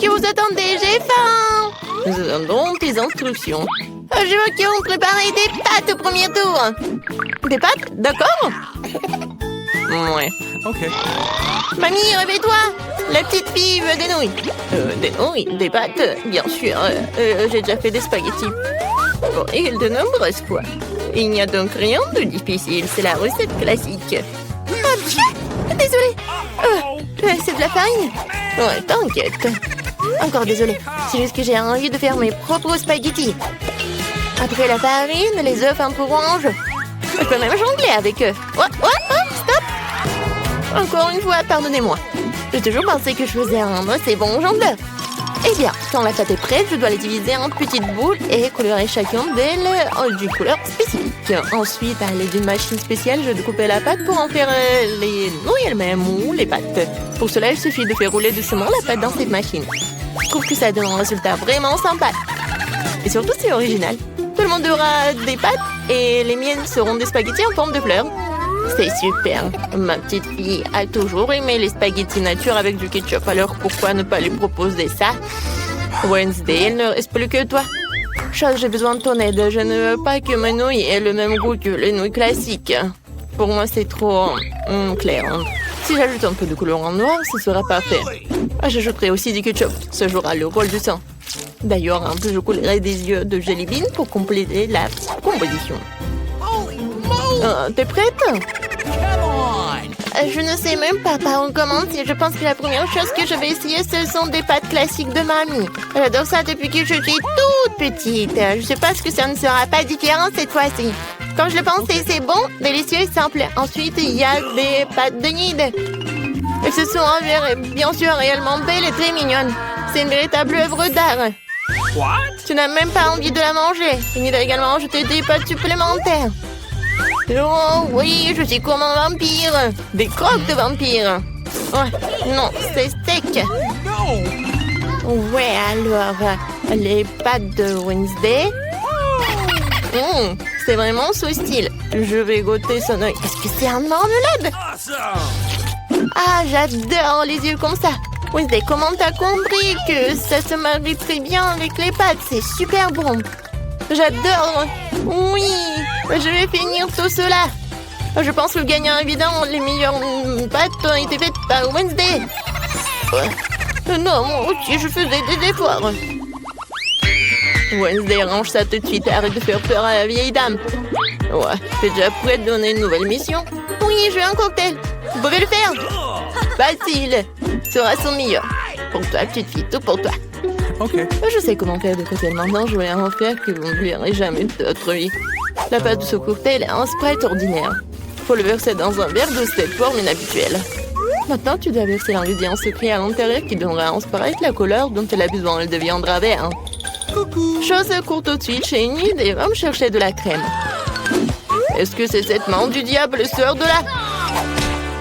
que vous attendez? J'ai faim! Nous attendons tes instructions. Je veux qu'on prépare des pâtes au premier tour. Des pâtes? D'accord? Ouais. Ok. Mamie, réveille-toi! La petite fille veut des nouilles. Des nouilles? Des pâtes? Bien sûr. J'ai déjà fait des spaghettis. Bon, et de nombreuses fois. Il n'y a donc rien de difficile. C'est la recette classique. Désolée. C'est de la farine? Ouais, t'inquiète. Encore désolée. C'est juste que j'ai envie de faire mes propres spaghettis. Après la farine, les œufs un peu orange. Je peux même jongler avec eux. Stop! Encore une fois, pardonnez-moi. J'ai toujours pensé que je faisais un assez bon jongleur. Eh bien, quand la pâte est prête, je dois les diviser en petites boules et colorer chacune d'elles d'une couleur spécifique. Ensuite, à l'aide d'une machine spéciale, je découpe la pâte pour en faire les nouilles elles-mêmes ou les pâtes. Pour cela, il suffit de faire rouler doucement la pâte dans cette machine. Je trouve que ça donne un résultat vraiment sympa. Et surtout, c'est original. Tout le monde aura des pâtes et les miennes seront des spaghettis en forme de fleurs. C'est super. Ma petite fille a toujours aimé les spaghettis nature avec du ketchup. Alors pourquoi ne pas lui proposer ça? Wednesday, il ne reste plus que toi. Chose, j'ai besoin de ton aide. Je ne veux pas que mes nouilles aient le même goût que les nouilles classiques. Pour moi, c'est trop clair. Si j'ajoute un peu de colorant noir, ce sera parfait. J'ajouterai aussi du ketchup. Ça jouera le rôle du sang. D'ailleurs, un peu, je coulerai des yeux de jelly bean pour compléter la composition. T'es prête? Je ne sais même pas par où commencer. Je pense que la première chose que je vais essayer, ce sont des pâtes classiques de mamie. J'adore ça depuis que je suis toute petite. Je suppose que ça ne sera pas différent cette fois-ci. Quand je le pensais, c'est bon, délicieux et simple. Ensuite, il y a des pâtes de Nid. Elles se sont avérées, bien sûr, réellement belles et très mignonnes. C'est une véritable œuvre d'art. Tu n'as même pas envie de la manger. Il a également ajouté des pâtes supplémentaires. Oh oui, je suis comme un vampire. Des croques de vampire. Non, c'est sec. Ouais, alors, les pâtes de Wednesday. C'est vraiment ce style. Je vais goûter son œil. Est-ce que c'est un marmelade? Ah, j'adore les yeux comme ça. Wednesday, comment t'as compris que ça se marie très bien avec les pâtes? C'est super bon. J'adore. Oui, je vais finir tout cela. Je pense que le gagnant évident, les meilleures pâtes ont été faites par Wednesday. Non, moi aussi, je faisais des efforts. Wednesday, range ça tout de suite. Arrête de faire peur à la vieille dame. Ouais, t'es déjà prête à donner une nouvelle mission? Oui, je veux un cocktail. Vous pouvez le faire? Facile. Sera son meilleur. Pour toi, petite fille, tout pour toi. Ok. Je sais comment faire des cocktails maintenant. Je vais en faire que vous ne verrez jamais de votre vie. La pâte de ce cocktail est un Sprite ordinaire. Faut le verser dans un verre de cette forme inhabituelle. Maintenant, tu dois verser l'ingrédient secret à l'intérieur qui donnera à un Sprite la couleur dont elle a besoin. Elle deviendra vert. Coucou. Chose court tout de suite chez Enid et va me chercher de la crème. Est-ce que c'est cette main du diable sort de là?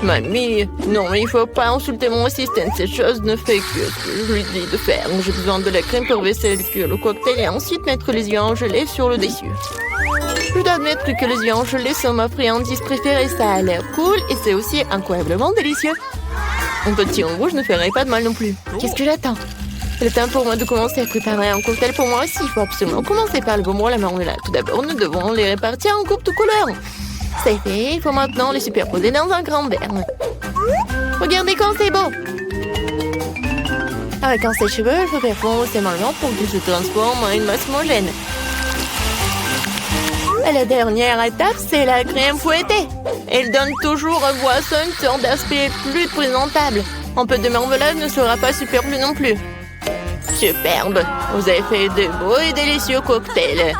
Mamie, non, il faut pas insulter mon assistant. Cette chose ne fait que ce que je lui dis de faire. J'ai besoin de la crème pour verser le cocktail et ensuite mettre les yeux en gelée sur le dessus. Je dois admettre que les yeux en gelée sont ma friandise préférée. Ça a l'air cool et c'est aussi incroyablement délicieux. Un petit en rouge ne ferait pas de mal non plus. Qu'est-ce que j'attends? C'est temps pour moi de commencer à préparer un cocktail pour moi aussi. Il faut absolument commencer par le bonbon et la marmelade. Tout d'abord, nous devons les répartir en coupes de couleurs. C'est fait, il faut maintenant les superposer dans un grand verre. Regardez quand c'est beau. Avec un sèche-cheveux, il faut faire fondre ces marrons pour qu'ils se transforment en une masse homogène. Et la dernière étape, c'est la crème fouettée. Elle donne toujours aux boissons une sorte d'aspect plus présentable. Un peu de marmelade ne sera pas superflu non plus. Superbe, vous avez fait de beaux et délicieux cocktails.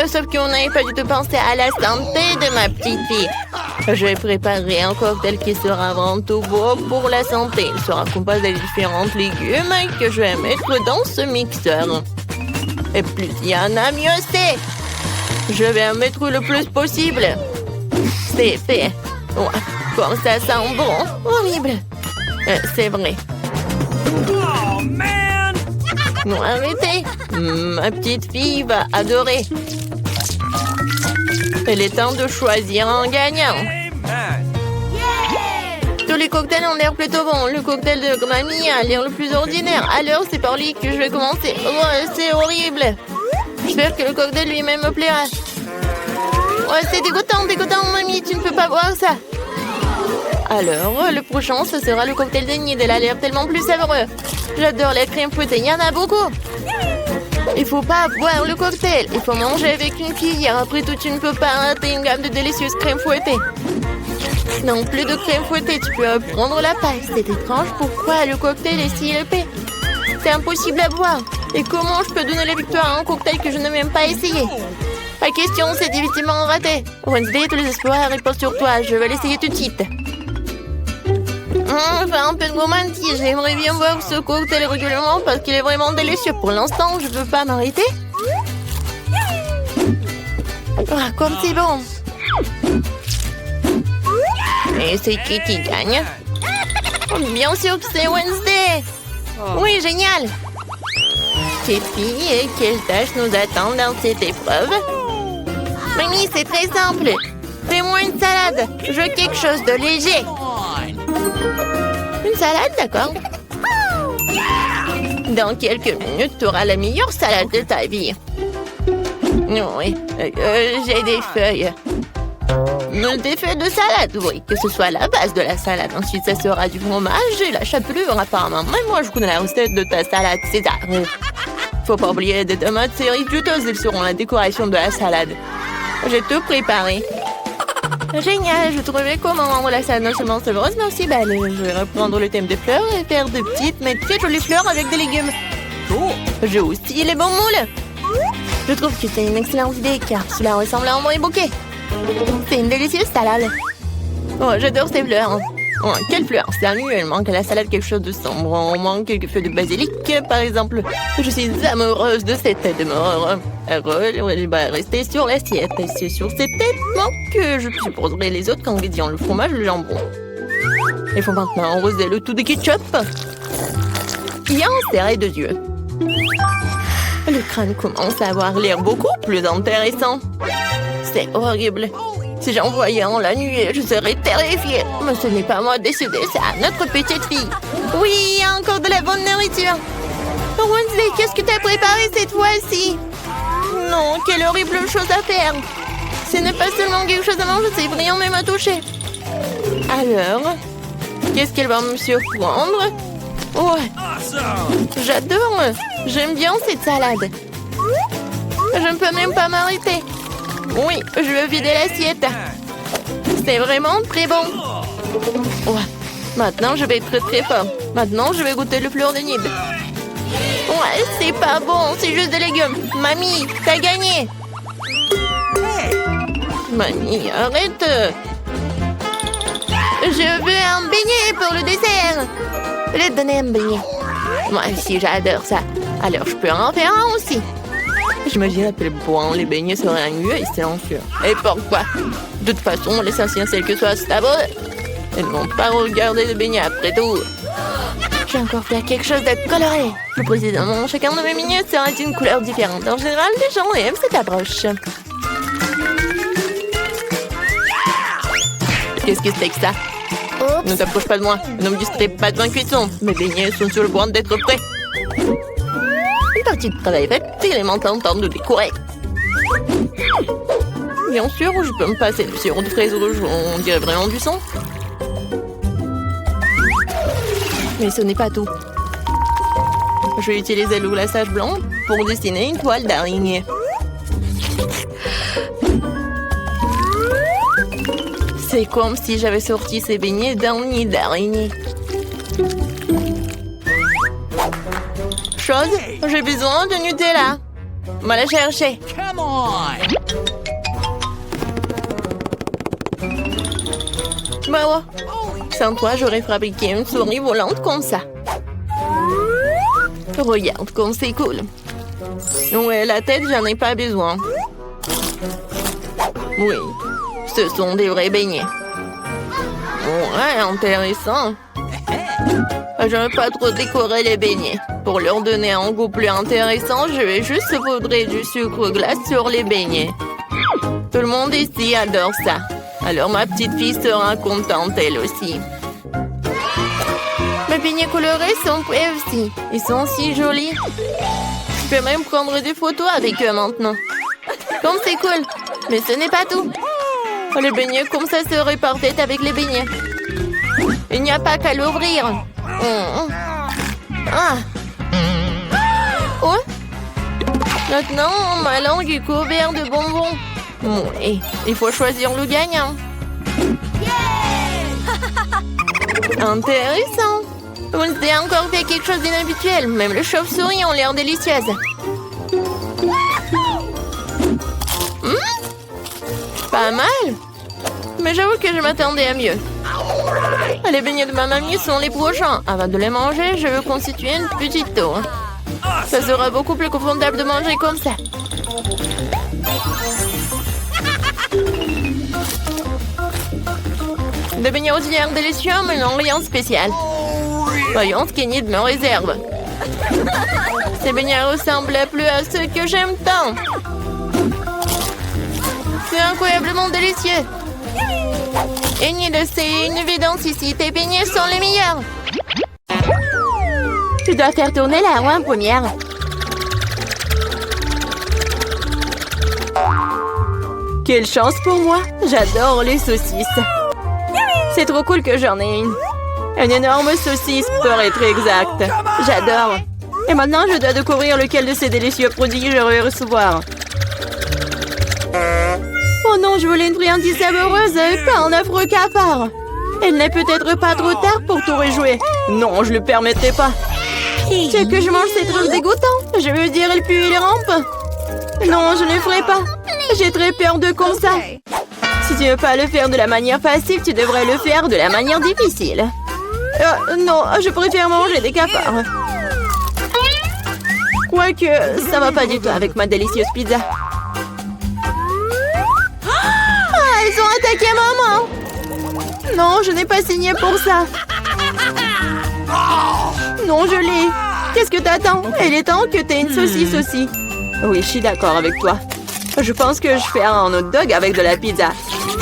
Sauf qu'on n'avait pas du tout pensé à la santé de ma petite fille. Je vais préparer un cocktail qui sera avant tout beau pour la santé. Il sera composé de différents légumes que je vais mettre dans ce mixeur. Et plus il y en a, mieux c'est. Je vais en mettre le plus possible. C'est fait. Ouais, comme ça sent bon. Horrible. C'est vrai. Oh, man! Non, arrêtez. Ma petite fille va adorer. Il est temps de choisir un gagnant. Amen. Tout Tous les cocktails ont l'air plutôt bons. Le cocktail de mamie a l'air le plus ordinaire. Alors, c'est par lui que je vais commencer. Oh, c'est horrible. J'espère que le cocktail lui-même me plaira. Ouais, c'est dégoûtant, mamie. Tu ne peux pas boire ça. Alors, le prochain, ce sera le cocktail d'Enid. Elle a l'air tellement plus savoureux. J'adore la crème fouettée. Il y en a beaucoup. Il faut pas boire le cocktail. Il faut manger avec une cuillère. Après tout, tu ne peux pas rater une gamme de délicieuses crèmes fouettées. Non, plus de crème fouettée. Tu peux prendre la paille. C'est étrange. Pourquoi le cocktail est si épais? C'est impossible à boire. Et comment je peux donner la victoire à un cocktail que je n'ai même pas essayé? La question, c'est définitivement raté. Wednesday, tous les espoirs reposent sur toi. Je vais l'essayer tout de suite. Enfin, un peu de romantisme. J'aimerais bien boire ce cocktail régulièrement parce qu'il est vraiment délicieux. Pour l'instant, je ne veux pas m'arrêter. Ah, comme c'est bon. Et c'est qui gagne? Bien sûr que c'est Wednesday. Oui, génial. Petite fille, quelle tâche nous attend dans cette épreuve? Mamie, c'est très simple. Fais-moi une salade. Je veux quelque chose de léger. Une salade, d'accord. Dans quelques minutes, tu auras la meilleure salade de ta vie. Oui, j'ai des feuilles. Des feuilles de salade, oui. Que ce soit la base de la salade. Ensuite, ça sera du fromage et la chapelure, apparemment. Mais moi, je connais la recette de ta salade César. Faut pas oublier des tomates cerises juteuses. Elles seront la décoration de la salade. J'ai tout préparé. Génial, je trouvais comment rendre la salade non seulement savoureuse, mais aussi belle. Je vais reprendre le thème des fleurs et faire de petites, mais très jolies fleurs avec des légumes. Oh, j'ai aussi les bons moules. Je trouve que c'est une excellente idée, car cela ressemble à un vrai bouquet. C'est une délicieuse salade. Oh, j'adore ces fleurs. Oh, quelle fleur? Sérieux, il manque à la salade quelque chose de sombre. On manque quelques feuilles de basilic, par exemple. Je suis amoureuse de cette tête de mort. Elle va rester sur l'assiette. Et c'est sur cette tête que je supposerai les autres ingrédients, le fromage et le jambon. Il faut maintenant arroser le tout de ketchup. Bien serré de yeux. Le crâne commence à avoir l'air beaucoup plus intéressant. C'est horrible. Si j'en voyais un la nuit, je serais terrifiée. Mais ce n'est pas moi de décider, c'est à notre petite fille. Oui, il y a encore de la bonne nourriture. Wednesday, qu'est-ce que tu as préparé cette fois-ci? Non, quelle horrible chose à faire. Ce n'est pas seulement quelque chose à manger, c'est brillant même à toucher. Alors, qu'est-ce qu'elle va me surprendre? Ouais, j'adore. J'aime bien cette salade. Je ne peux même pas m'arrêter. Oui, je veux vider l'assiette. C'est vraiment très bon. Ouais, maintenant je vais être très fort. Maintenant, je vais goûter le fleur de Nid. Ouais, c'est pas bon, c'est juste des légumes. Mamie, t'as gagné. Mamie, arrête. Je veux un beignet pour le dessert. Je vais te donner un beignet. Moi aussi, j'adore ça. Alors, je peux en faire un aussi. J'imagine à quel point les beignets seraient ennuyeux et silencieux. Et pourquoi? De toute façon, l'essentiel c'est que soit stable. Ils ne vont pas regarder les beignets après tout. Je vais encore faire quelque chose de coloré. Plus précisément, chacun de mes beignets sera d'une couleur différente. En général, les gens aiment cette approche. Qu'est-ce que c'est que ça? Oups. Ne t'approche pas de moi. Ne me distrais pas de ma cuisson. Mes beignets sont sur le point d'être prêts. Une partie de travail faite, il est maintenant temps de décorer. Bien sûr, je peux me passer du sirop de fraise rouge, on dirait vraiment du sang. Mais ce n'est pas tout. Je vais utiliser le glaçage blanc pour dessiner une toile d'araignée. C'est comme si j'avais sorti ces beignets d'un nid d'araignée. Chose, j'ai besoin de Nutella. On va la chercher. Come on! Bah ouais. Sans toi, j'aurais fabriqué une souris volante comme ça. Regarde comme c'est cool. Ouais, la tête, j'en ai pas besoin. Oui, ce sont des vrais beignets. Ouais, intéressant. Je ne veux pas trop décorer les beignets. Pour leur donner un goût plus intéressant, je vais juste saupoudrer du sucre glace sur les beignets. Tout le monde ici adore ça. Alors ma petite fille sera contente elle aussi. beignets colorés sont prêts aussi. Ils sont si jolis. Je peux même prendre des photos avec eux maintenant. Comme c'est cool. Mais ce n'est pas tout. Les beignets comme ça seraient parfaits avec les beignets. Il n'y a pas qu'à l'ouvrir. Ah. Oh. Maintenant, ma langue est couverte de bonbons. Oui, il faut choisir le gagnant. Intéressant. Vous avez encore fait quelque chose d'inhabituel. Même les chauves-souris ont l'air délicieuses. Pas mal. Mais j'avoue que je m'attendais à mieux. Les beignets de ma mamie sont les prochains. Avant de les manger, je veux constituer une petite tour. Ça sera beaucoup plus confortable de manger comme ça. Des beignets ordinaires délicieux, mais non rien de spécial. Voyons ce qu'Enid me réserve. Ces beignets ressemblent plus à ceux que j'aime tant. C'est incroyablement délicieux. Enid, c'est une évidence ici. Tes beignets sont les meilleurs. Tu dois faire tourner la roue en première. Quelle chance pour moi. J'adore les saucisses. C'est trop cool que j'en ai une. Une énorme saucisse pour être exact. J'adore. Et maintenant, je dois découvrir lequel de ces délicieux produits je vais recevoir. Oh non, je voulais une friandise savoureuse, pas un affreux cafard. Il n'est peut-être pas trop tard pour tout rejouer. Non, je le permettrai pas. C'est que je mange ces trucs dégoûtants. Je veux dire, il pue, il rampe. Non, je ne le ferai pas. J'ai très peur de comme ça. Si tu ne veux pas le faire de la manière facile, tu devrais le faire de la manière difficile. Non, je préfère manger des cafards. Quoique, ça va pas du tout avec ma délicieuse pizza. Ah, ils ont attaqué maman! Non, je n'ai pas signé pour ça. Non, je l'ai. Qu'est-ce que t'attends? Il est temps que t'aies une saucisse aussi. Oui, je suis d'accord avec toi. Je pense que je ferai un hot dog avec de la pizza.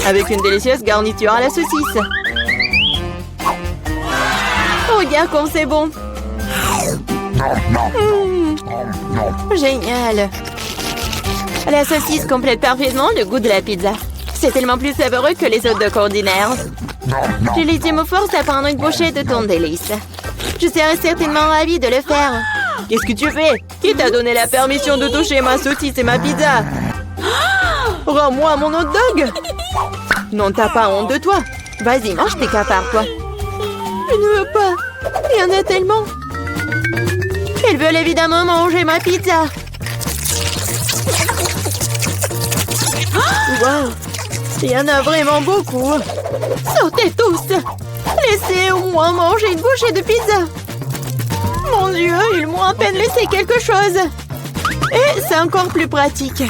Avec une délicieuse garniture à la saucisse. Regarde comme c'est bon. Génial. La saucisse complète parfaitement le goût de la pizza. C'est tellement plus savoureux que les hot dogs ordinaires. Je me force à prendre une bouchée de ton délice. Je serai certainement ravie de le faire. Qu'est-ce que tu fais? Qui t'a donné la permission de toucher ma saucisse et ma pizza? Rends-moi mon hot dog! Non, t'as pas honte de toi. Vas-y, mange tes cafards, toi. Je ne veux pas. Il y en a tellement. Ils veulent évidemment manger ma pizza. Wow! Il y en a vraiment beaucoup. Sortez tous. Laissez au moins manger une bouchée de pizza. Mon Dieu, ils m'ont à peine laissé quelque chose. Et c'est encore plus pratique.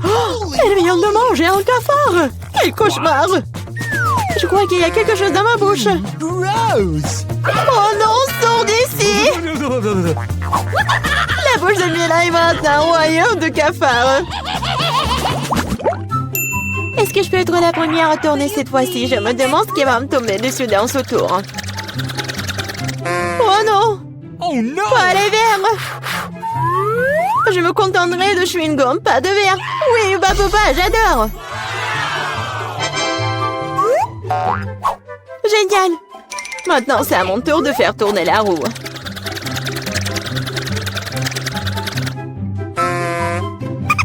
Oh, elle vient de manger un cafard. Quel cauchemar. Je crois qu'il y a quelque chose dans ma bouche. Gross! Oh non, sors d'ici. La bouche de Mila est maintenant un royaume de cafards. Est-ce que je peux être la première à tourner cette fois-ci? Je me demande ce qui va me tomber dessus dans ce tour. Oh non! Oh no! Pas les verres! Je me contenterai de chewing-gum, pas de verre. Oui, bah papa, j'adore. Génial. Maintenant, c'est à mon tour de faire tourner la roue.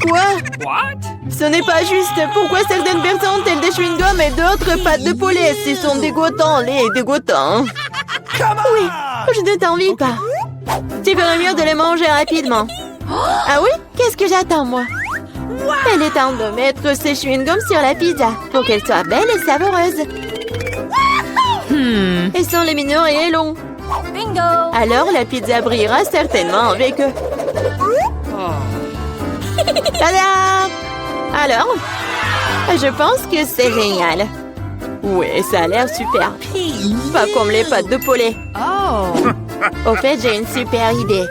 Quoi? What? Ce n'est pas juste. Pourquoi certaines personnes ont-elles des chewing-gums et d'autres pâtes de poulet? Ils sont dégoûtants, les dégoûtants. Oui, je ne t'envie pas. Tu ferais mieux de les manger rapidement. Ah oui? Qu'est-ce que j'attends, moi? Il est temps de mettre ces chewing-gums sur la pizza pour qu'elle soit belle et savoureuse. Ils sont lumineux et longs. Bingo! Alors la pizza brillera certainement avec eux. Tada! Alors? Je pense que c'est génial. Oui, ça a l'air super. Pas comme les pâtes de poulet. Oh! Au fait, j'ai une super idée.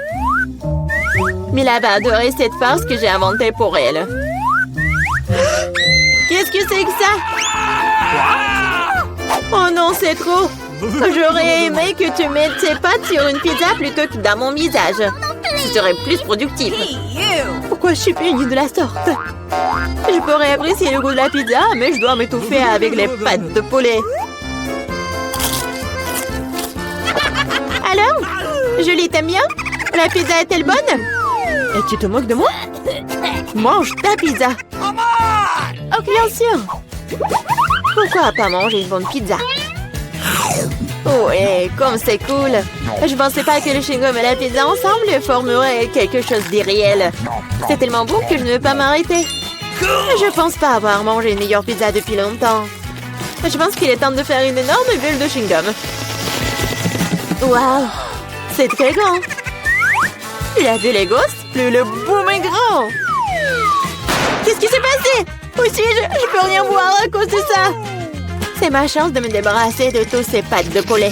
Mila va adorer cette farce que j'ai inventée pour elle. Qu'est-ce que c'est que ça? Oh non, c'est trop. J'aurais aimé que tu mettes tes pattes sur une pizza plutôt que dans mon visage. Ce serait plus productif. Pourquoi je suis punie de la sorte? Je pourrais apprécier le goût de la pizza, mais je dois m'étouffer avec les pâtes de poulet. Alors, Julie, t'aimes bien? La pizza est-elle bonne? Et tu te moques de moi? Mange ta pizza. Oh, bien sûr. Pourquoi pas manger une bonne pizza? Ouais, comme c'est cool. Je pensais pas que le chewing-gum et la pizza ensemble formeraient quelque chose d'irréel. C'est tellement bon que je ne veux pas m'arrêter. Je pense pas avoir mangé une meilleure pizza depuis longtemps. Je pense qu'il est temps de faire une énorme bulle de chewing-gum. Waouh, c'est très grand. La bulle est grosse, plus le boom est grand. Qu'est-ce qui s'est passé? Où suis-je? Je peux rien voir à cause de ça. C'est ma chance de me débarrasser de tous ces pâtes de poulet.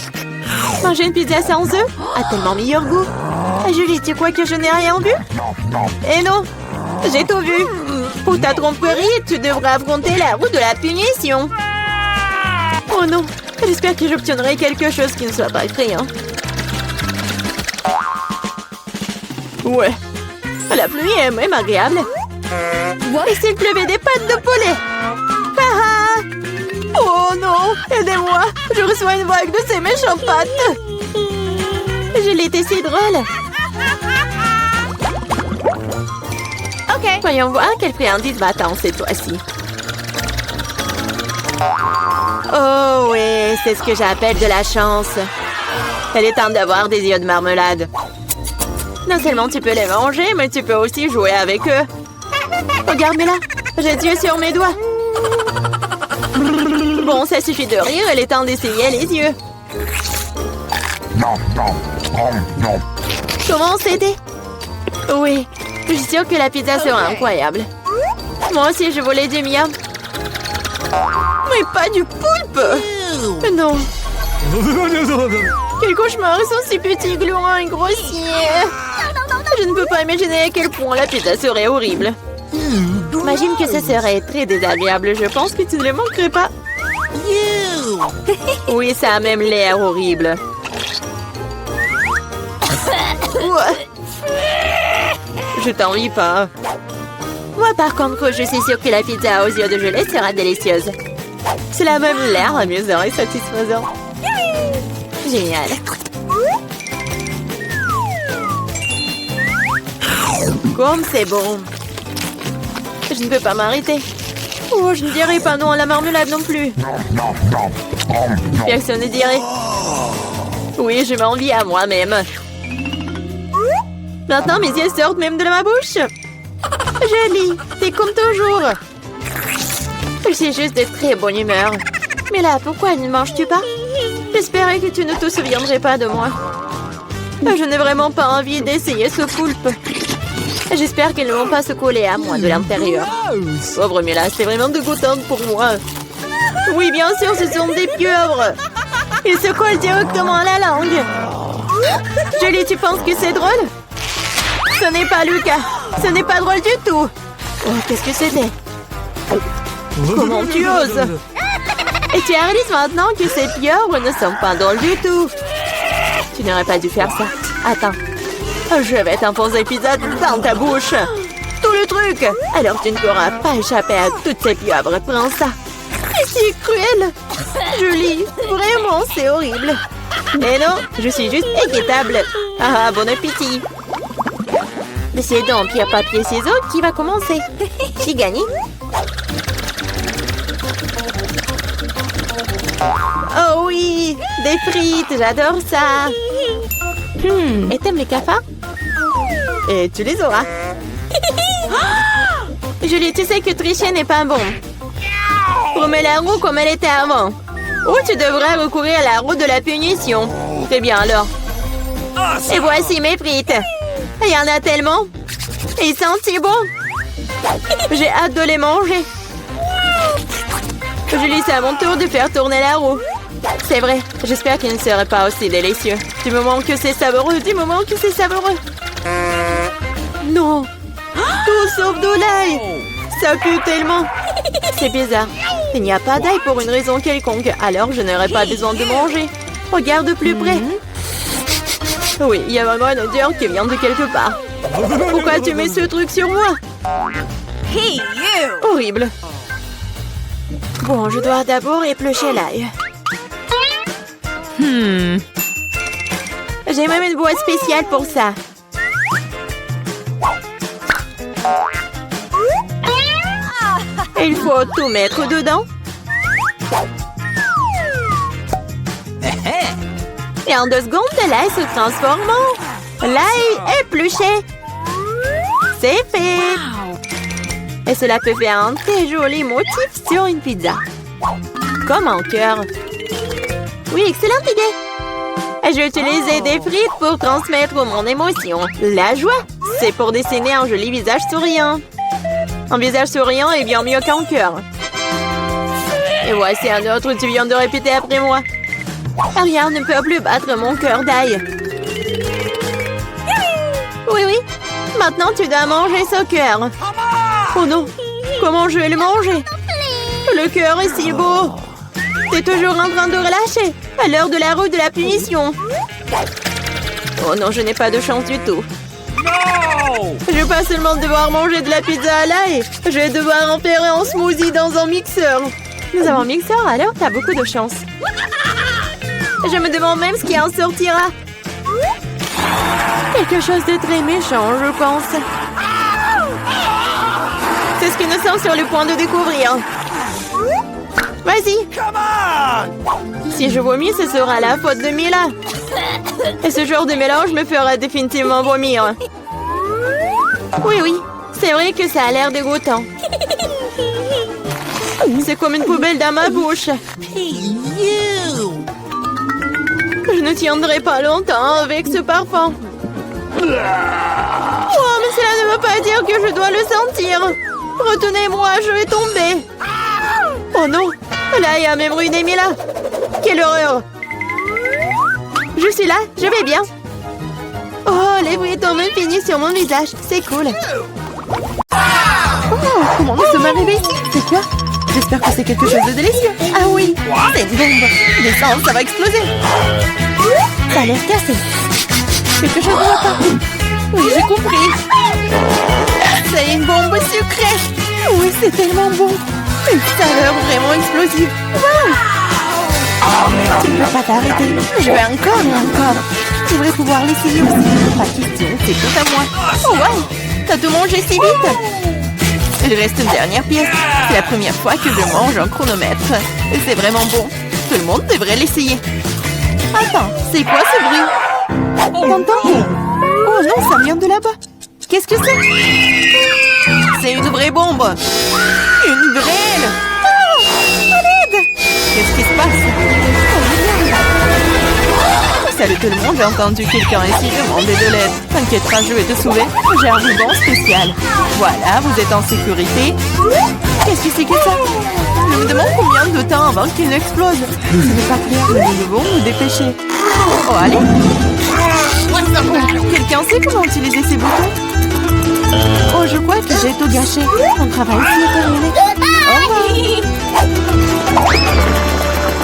Manger une pizza sans œufs a tellement meilleur goût. Julie, tu crois que je n'ai rien vu? Eh non, j'ai tout vu. Pour ta tromperie, tu devrais affronter la roue de la punition. Oh non, j'espère que j'obtiendrai quelque chose qui ne soit pas effrayant. Ouais, la pluie est même agréable. Et s'il pleuvait des pâtes de poulet? Ah! Oh non, aidez-moi, je reçois une vague de ces méchantes pâtes. Je l'étais si drôle. Ok, voyons voir quelle friandise m'attend cette fois-ci. Oh oui, c'est ce que j'appelle de la chance. Elle est temps d'avoir des yeux de marmelade. Non seulement tu peux les manger, mais tu peux aussi jouer avec eux. Regarde-moi là, j'ai des yeux sur mes doigts. Bon, ça suffit de rire, il est temps d'essayer les yeux. Comment c'était? Oui, je suis sûre que la pizza sera incroyable. Moi aussi, je voulais du miam. Mais pas du poulpe! Non. Quel cauchemar, ils sont si petits, gluants et grossiers. Je ne peux pas imaginer à quel point la pizza serait horrible. Imagine que ce serait très désagréable. Je pense que tu ne les manquerais pas. Oui, ça a même l'air horrible. Je t'envie pas. Moi, par contre, je suis sûre que la pizza aux yeux de gelée sera délicieuse. Cela a même l'air amusant et satisfaisant. Génial. Comme c'est bon. Je ne peux pas m'arrêter. Oh, je ne dirai pas non à la marmelade non plus. Personne ne dirait. Oui, je m'envie à moi-même. Maintenant, mes yeux sortent même de ma bouche. Jolie, t'es comme toujours. Je suis juste de très bonne humeur. Mais là, pourquoi ne manges-tu pas? J'espérais que tu ne te souviendrais pas de moi. Je n'ai vraiment pas envie d'essayer ce poulpe. J'espère qu'elles ne vont pas se coller à moi de l'intérieur. Pauvre Mila, c'est vraiment dégoûtant pour moi. Oui, bien sûr, ce sont des pieuvres. Ils se collent directement à la langue. Julie, tu penses que c'est drôle? Ce n'est pas Lucas. Ce n'est pas drôle du tout. Oh, qu'est-ce que c'était? Comment tu oses? Et tu réalises maintenant que ces pieuvres ne sont pas drôles du tout. Tu n'aurais pas dû faire ça. Attends. Je vais t'enfoncer pizza dans ta bouche. Tout le truc. Alors tu ne pourras pas échapper à toutes ces pieuvres. Prends ça. C'est cruel. Julie, vraiment, c'est horrible. Mais non, je suis juste équitable. Ah, bon appétit. Mais c'est donc pierre, papier, ciseaux qui va commencer. J'ai gagné. Oh oui, des frites, j'adore ça. Et t'aimes les cafards? Et tu les auras. Julie, tu sais que tricher n'est pas bon. Remets la roue comme elle était avant. Ou tu devrais recourir à la roue de la punition. Très bien alors. Et voici mes frites. Il y en a tellement. Ils sentent si bon. J'ai hâte de les manger. Julie, c'est à mon tour de faire tourner la roue. C'est vrai, j'espère qu'il ne serait pas aussi délicieux. Du moment que c'est savoureux, du moment que c'est savoureux. Non. Tout sauf de l'ail. Ça pue tellement. C'est bizarre. Il n'y a pas d'ail pour une raison quelconque, alors je n'aurai pas besoin de manger. Regarde de plus près. Oui, il y a vraiment une odeur qui vient de quelque part. Pourquoi tu mets ce truc sur moi? Hey, you! Horrible. Bon, je dois d'abord éplucher l'ail. J'ai même une boîte spéciale pour ça. Il faut tout mettre dedans. Et en 2 secondes, l'ail se transforme en l'ail épluché. C'est fait. Et cela peut faire un très joli motif sur une pizza. Comme un cœur. Oui, excellente idée. J'ai utilisé des frites pour transmettre mon émotion. La joie, c'est pour dessiner un joli visage souriant. Un visage souriant est bien mieux qu'un cœur. Et voici un autre, tu viens de répéter après moi. Rien ne peut plus battre mon cœur d'ail. Oui, oui. Maintenant, tu dois manger ce cœur. Oh non, comment je vais le manger? Le cœur est si beau. T'es toujours en train de relâcher à l'heure de la rue de la punition. Oh non, je n'ai pas de chance du tout. No! Je vais pas seulement devoir manger de la pizza à l'ail, je vais devoir en faire un smoothie dans un mixeur. Nous avons un mixeur, alors t'as beaucoup de chance. Je me demande même ce qui en sortira. Quelque chose de très méchant, je pense. C'est ce que nous sommes sur le point de découvrir. Vas-y. Come on! Si je vomis, ce sera la faute de Mila. Et ce genre de mélange me fera définitivement vomir. Oui, oui. C'est vrai que ça a l'air dégoûtant. C'est comme une poubelle dans ma bouche. Hey, you! Je ne tiendrai pas longtemps avec ce parfum. Oh, mais cela ne veut pas dire que je dois le sentir. Retenez-moi, je vais tomber. Oh non, là, il y a même ruiné Mila. Quelle horreur. Je suis là, je vais bien. Oh, les bruits tombent finis sur mon visage. C'est cool. Oh, comment nous sommes arrivés ici? C'est quoi? J'espère que c'est quelque chose de délicieux. Ah oui, c'est une bombe. Descends, ça va exploser. Ça a l'air cassé. Quelque chose ne va pas. Oui, j'ai compris. C'est une bombe sucrée. Oui, c'est tellement bon. Une saveur vraiment explosive. Wow! Tu ne peux pas t'arrêter. Je vais encore et encore. Tu devrais pouvoir l'essayer aussi. Pas question, c'est tout à moi. Oh wow! T'as tout mangé si vite. Il reste une dernière pièce. C'est la première fois que je mange un chronomètre. Et c'est vraiment bon. Tout le monde devrait l'essayer. Attends, c'est quoi ce bruit? T'entends? Oh non, ça vient de là-bas. Qu'est-ce que c'est? C'est une vraie bombe. Une vraie. Oh, à l'aide! Qu'est-ce qui se passe? Salut tout le monde, j'ai entendu quelqu'un ici demander de l'aide. T'inquiète pas, je vais te sauver. J'ai un ruban spécial. Voilà, vous êtes en sécurité. Qu'est-ce que c'est que ça? Je me demande combien de temps avant qu'il n'explose. Ce n'est pas clair, mais nous devons nous dépêcher. Oh, allez. Quelqu'un sait comment utiliser ces boutons? Oh, je crois que j'ai tout gâché. Mon travail ici est terminé.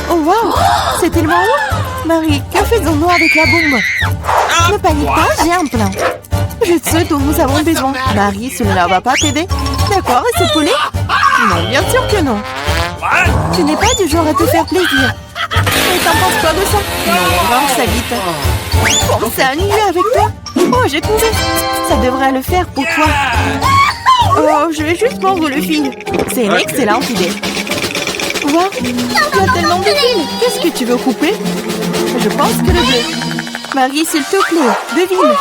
Au revoir. Oh, wow. C'est tellement haut. Marie, que faisons-nous avec la bombe? Ne panique pas, j'ai un plan. Je sais dont nous avons besoin. Marie, cela ne va pas t'aider? D'accord, et ce poulet? Non, bien sûr que non. Tu n'es pas du genre à te faire plaisir. Et t'en penses quoi de ça? Non, va ça vite. Pense à annuler avec toi. Oh, j'ai trouvé. Ça devrait le faire pour toi. Oh, je vais juste mordre le fil. C'est une excellente idée. Wow, il y a tellement de fils. Qu'est-ce que tu veux couper? Je pense que le bleu. Marie, s'il te plaît, devine.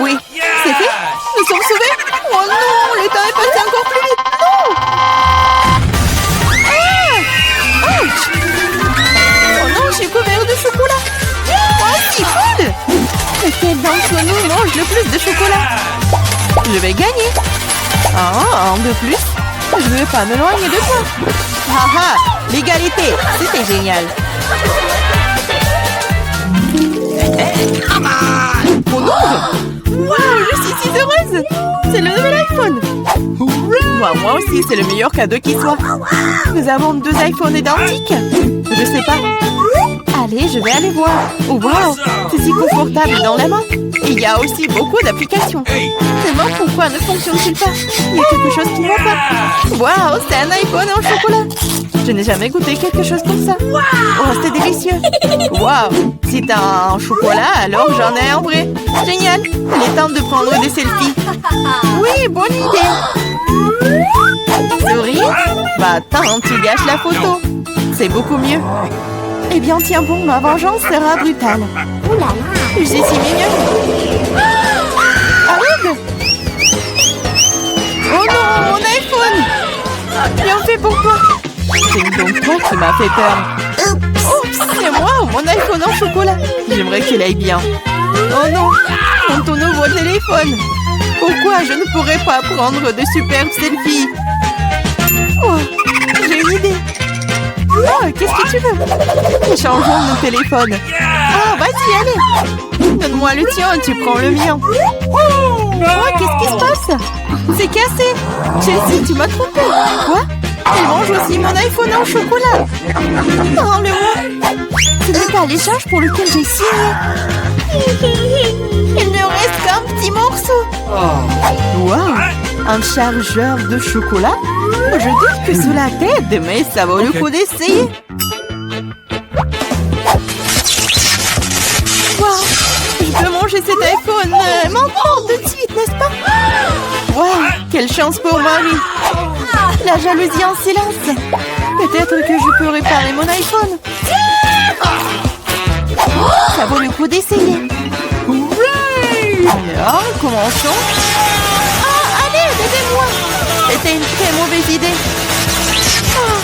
Oui, c'est fait. Nous sommes sauvés. Oh non, le temps est passé encore plus vite. Non. Ah! Ouch! Oh non, j'ai couvert de chocolat. Oh, si cool! Lequel d'entre nous mange le plus de chocolat? Je vais gagner. Ah, un de plus. Je ne veux pas m'éloigner de toi. Haha, l'égalité, c'était génial. Mon nombre! Wow, je suis si heureuse! C'est le nouvel iPhone! Moi aussi, c'est le meilleur cadeau qui soit. Nous avons 2 iPhones identiques. Je sais pas. Allez, je vais aller voir. Oh, wow, c'est si confortable dans la main. Et il y a aussi beaucoup d'applications. Seulement, pourquoi ne fonctionne-t-il pas? Il y a quelque chose qui ne va pas. Wow, c'est un iPhone en chocolat. Je n'ai jamais goûté quelque chose comme ça. Oh, c'est délicieux. Wow, si t'as un chocolat, alors j'en ai un vrai. Génial. Il est temps de prendre des selfies. Oui, bonne idée. Souris? Bah attends, tu gâches la photo. C'est beaucoup mieux. Eh bien, tiens bon, ma vengeance sera brutale. Ouh là là. Je suis si mignonne. Arrête! Oh non, mon iPhone! Bien fait pour toi. C'est donc toi qui m'as fait peur. Oups, c'est moi, mon iPhone en chocolat. J'aimerais qu'il aille bien. Oh non, ton nouveau téléphone. Pourquoi je ne pourrais pas prendre de superbes selfies? Oh, j'ai une idée. Oh, qu'est-ce que tu veux? Échangeons nos téléphones. Ah, vas-y, allez. Donne-moi le tien, tu prends le mien. Oh, qu'est-ce qui se passe? C'est cassé. Chelsea, tu m'as trompé. Quoi? Elle mange aussi mon iPhone en chocolat. Oh, le moi. Ce n'est pas l'échange pour lequel j'ai signé. Il ne reste qu'un petit morceau. Wow, un chargeur de chocolat? Je doute que cela t'aide, mais ça vaut le coup d'essayer. Wow, je peux manger cet iPhone maintenant tout de suite, n'est-ce pas? Wow, quelle chance pour Marie. La jalousie en silence. Peut-être que je peux réparer mon iPhone. Ça vaut le coup d'essayer. Alors, commençons. Ah, allez, aidez-moi. C'était une très mauvaise idée. Oh,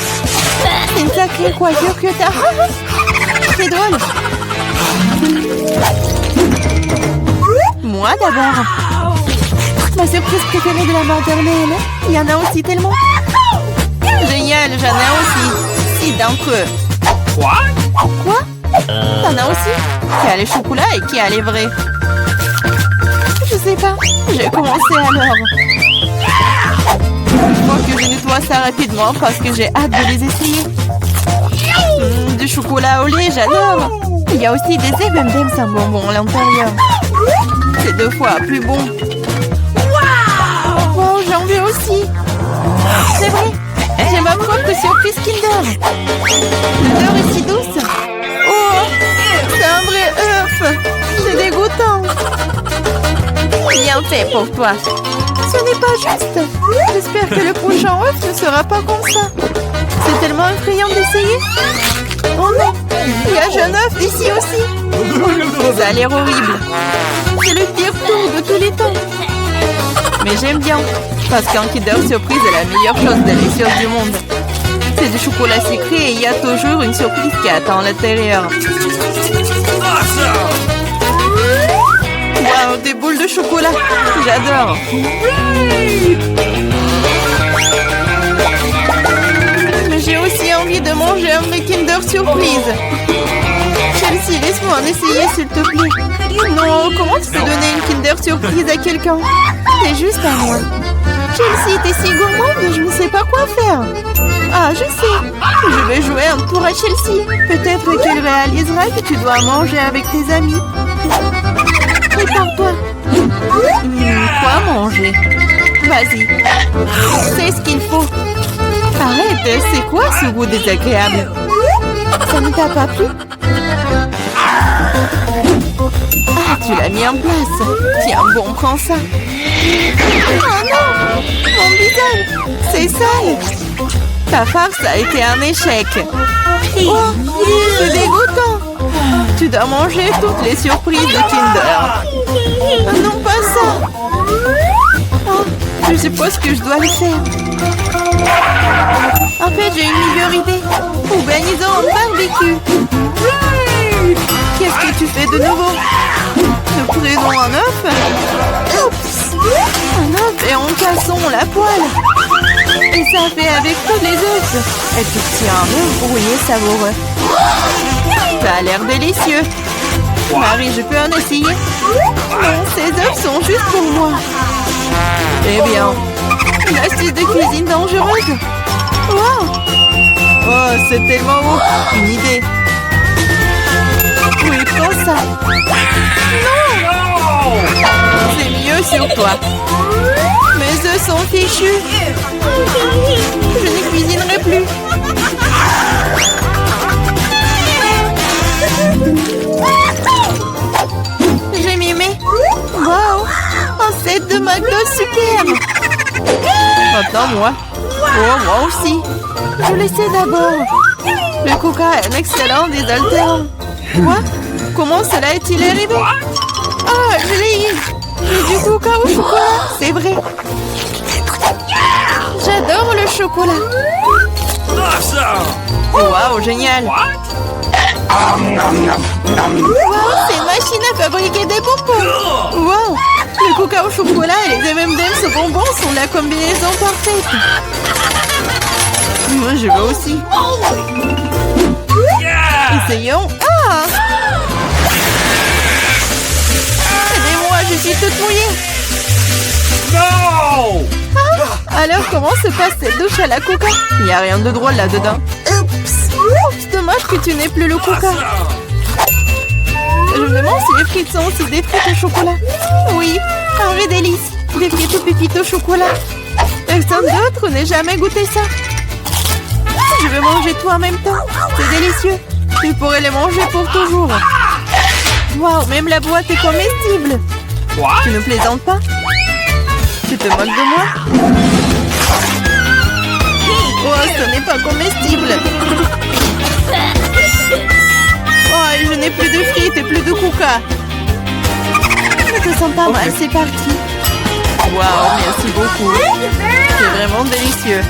c'est une sacrée coiffure que t'as. C'est drôle. Moi d'abord. Ma surprise préférée de la maternelle. Il y en a aussi tellement. Génial, j'en ai aussi. 6 d'entre eux. Quoi? T'en as aussi? Qui a les chocolats et qui a les vrais? Je sais pas. J'ai commencé alors. Il faut que je nettoie ça rapidement parce que j'ai hâte de les essayer. Du chocolat au lait, j'adore. Il y a aussi des M&M's sans bonbons à l'intérieur. C'est 2 fois plus bon. Wow, j'en veux aussi. C'est vrai. J'ai ma propre surprise Kinder. L'odeur est si douce. Oh, c'est un vrai œuf. C'est dégoûtant. Bien fait pour toi. Ce n'est pas juste. J'espère que le prochain œuf ne sera pas comme ça. C'est tellement effrayant d'essayer. Oh non, il y a un œuf ici aussi. Ça a l'air horrible. C'est le pire tour de tous les temps. Mais j'aime bien, parce qu'un Kinder Surprise est la meilleure chose délicieuse du monde. C'est du chocolat sucré et il y a toujours une surprise qui attend à l'intérieur. Wow, des boules de chocolat. J'adore. Mais j'ai aussi envie de manger un vrai Kinder Surprise. Chelsea, laisse-moi en essayer, s'il te plaît. Non, comment tu peux donner une Kinder Surprise à quelqu'un? C'est juste à moi. Chelsea, t'es si gourmande, je ne sais pas quoi faire. Ah, je sais. Je vais jouer un tour à Chelsea. Peut-être qu'elle réalisera que tu dois manger avec tes amis. Prépare-toi. Quoi manger? Vas-y. C'est ce qu'il faut. Arrête, c'est quoi ce goût désagréable? Ça ne t'a pas plu? Ah, tu l'as mis en place. Tiens, bon, prends ça. Oh non! Mon visage! C'est sale! Ta farce a été un échec. Oh, c'est dégoûtant! Tu dois manger toutes les surprises de Kinder. Non, pas ça! Oh, je suppose que je dois le faire. En fait, j'ai une meilleure idée. Organisons un barbecue. Qu'est-ce que tu fais de nouveau? Nous prenons un œuf. Oups! Un œuf et en cassons la poêle. Et ça fait avec tous les œufs. Et tu tiens un œuf brouillé savoureux. Ça a l'air délicieux. Marie, je peux en essayer? Non, ces œufs sont juste pour moi. Eh bien, une astuce de cuisine dangereuse. Wow! Oh, c'est tellement beau. Une idée. Oui, prends ça. No! C'est mieux sur toi. Mes œufs sont fichus. Je ne cuisinerai plus. J'ai mimé. Wow! Un set de McDo superbe. Maintenant, moi. Oh, moi aussi. Je l'essaie d'abord. Le coca est un excellent désaltérant. Quoi? Comment cela est-il arrivé? Ah, je l'ai eu. J'ai du coca au chocolat. C'est vrai. J'adore le chocolat. Awesome! Waouh, génial. What? Waouh, c'est une machine à fabriquer des bonbons. Waouh, le coca au chocolat et les M&M's aux bonbons sont la combinaison parfaite. Moi, je veux aussi. Yeah! Essayons. Ah! Aidez-moi, je suis toute mouillée. No! Alors, comment se passe cette douche à la coca? Il n'y a rien de drôle là-dedans. Oups, dommage que tu n'aies plus le coca. Awesome! Je me demande si les frites sont aussi des frites au chocolat. Oui, un vrai délice. Des frites aux pépites au chocolat. Personne d'autre n'ait jamais goûté ça. Je veux manger tout en même temps. C'est délicieux. Je pourrais les manger pour toujours. Waouh, même la boîte est comestible. What? Tu ne plaisantes pas? Tu te moques de moi? Oh, ce n'est pas comestible. Oh, je n'ai plus de frites et plus de coca. Je te sens pas mal, c'est parti. Waouh, merci beaucoup. C'est vraiment délicieux.